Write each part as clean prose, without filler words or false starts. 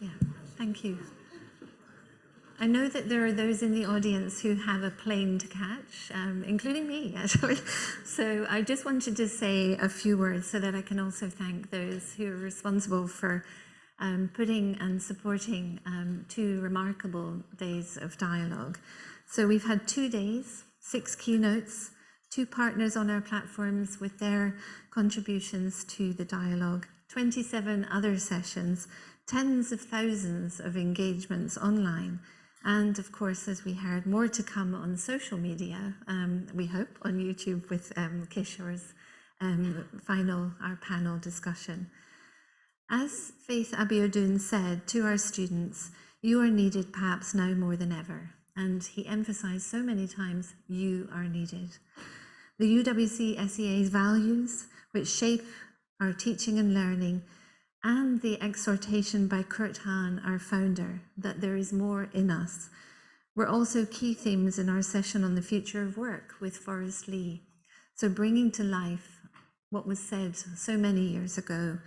Yeah, thank you. I know that there are those in the audience who have a plane to catch, including me, actually. So I just wanted to say a few words so that I can also thank those who are responsible for putting and supporting 2 remarkable days of dialogue. So we've had 2 days, 6 keynotes, 2 partners on our platforms with their contributions to the dialogue, 27 other sessions, tens of thousands of engagements online, and of course, as we heard, more to come on social media, we hope, on YouTube with Kishore's our panel discussion. As Faith Abiodun said to our students, you are needed perhaps now more than ever. And he emphasized so many times, you are needed. The UWC SEA's values, which shape our teaching and learning, and the exhortation by Kurt Hahn, our founder, that there is more in us, were also key themes in our session on the future of work with Forrest Lee. So bringing to life what was said so many years ago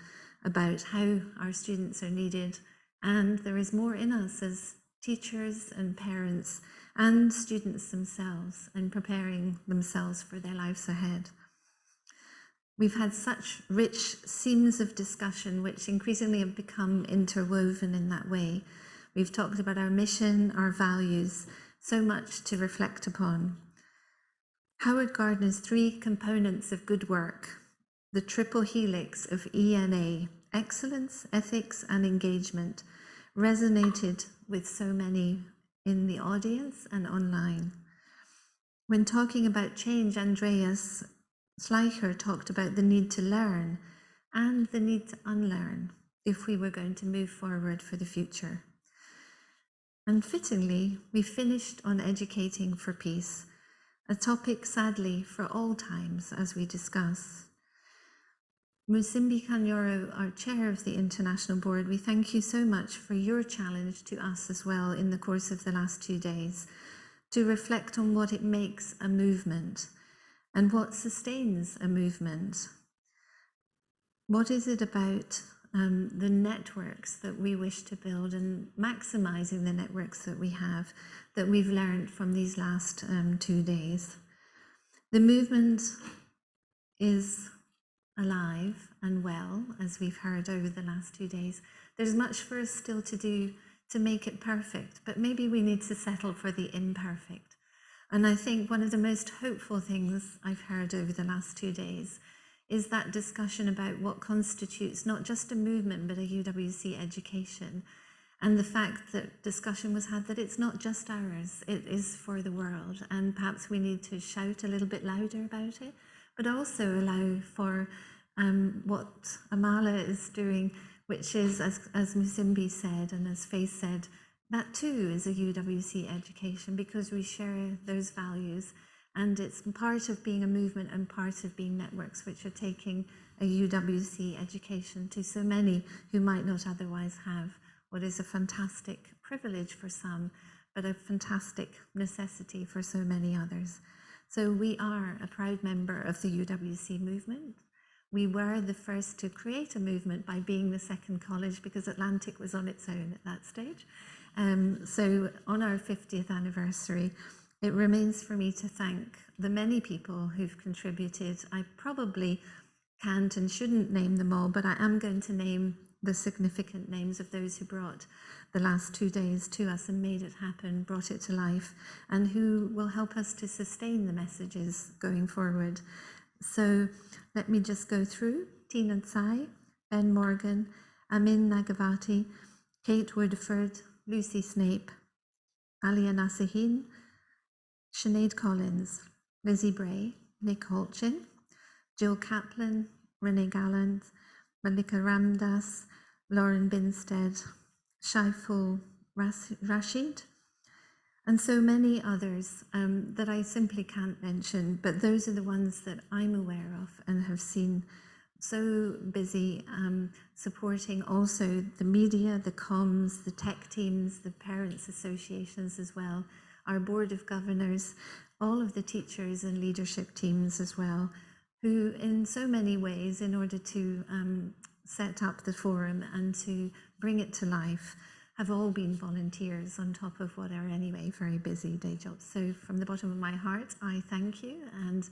about how our students are needed, and there is more in us as teachers and parents and students themselves and preparing themselves for their lives ahead. We've had such rich seams of discussion which increasingly have become interwoven in that way. We've talked about our mission, our values, so much to reflect upon. Howard Gardner's 3 components of good work, the triple helix of ENA, excellence, ethics, and engagement, resonated with so many in the audience and online. When talking about change, Andreas Schleicher talked about the need to learn and the need to unlearn if we were going to move forward for the future. And fittingly, we finished on educating for peace, a topic sadly for all times as we discuss. Musimbi Kanyoro, our chair of the International Board, we thank you so much for your challenge to us as well in the course of the last 2 days, to reflect on what it makes a movement and what sustains a movement. What is it about the networks that we wish to build and maximizing the networks that we have that we've learned from these last 2 days? The movement is alive and well, as we've heard over the last 2 days. There's much for us still to do to make it perfect, but maybe we need to settle for the imperfect. And I think one of the most hopeful things I've heard over the last 2 days is that discussion about what constitutes not just a movement, but a UWC education. And the fact that discussion was had that it's not just ours, it is for the world. And perhaps we need to shout a little bit louder about it, but also allow for what Amala is doing, which is, as Musimbi said, and as Faith said, that too is a UWC education because we share those values, and it's part of being a movement and part of being networks which are taking a UWC education to so many who might not otherwise have what is a fantastic privilege for some, but a fantastic necessity for so many others. So we are a proud member of the UWC movement. We were the first to create a movement by being the second college because Atlantic was on its own at that stage. So on our 50th anniversary, it remains for me to thank the many people who've contributed. I probably can't and shouldn't name them all, but I am going to name the significant names of those who brought the last 2 days to us and made it happen, brought it to life, and who will help us to sustain the messages going forward. So let me just go through. Tina Tsai, Ben Morgan, Amin Nagavati, Kate Woodford, Lucy Snape, Alia Nasahin, Sinead Collins, Lizzie Bray, Nick Holchin, Jill Kaplan, Renee Gallant, Malika Ramdas, Lauren Binstead, Shaiful Rashid, and so many others that I simply can't mention, but those are the ones that I'm aware of and have seen so busy supporting also the media, the comms, the tech teams, the parents associations as well, our board of governors, all of the teachers and leadership teams as well, who in so many ways, in order to set up the forum and to bring it to life, have all been volunteers on top of what are anyway very busy day jobs. So from the bottom of my heart, I thank you. And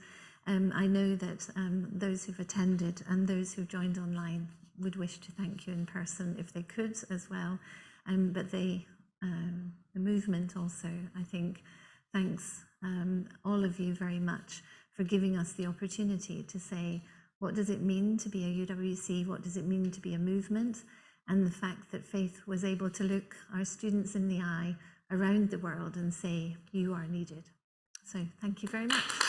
I know that those who've attended and those who joined online would wish to thank you in person if they could as well. But the movement also, I think, thanks all of you very much for giving us the opportunity to say, what does it mean to be a UWC? What does it mean to be a movement? And the fact that Faith was able to look our students in the eye around the world and say, you are needed. So thank you very much.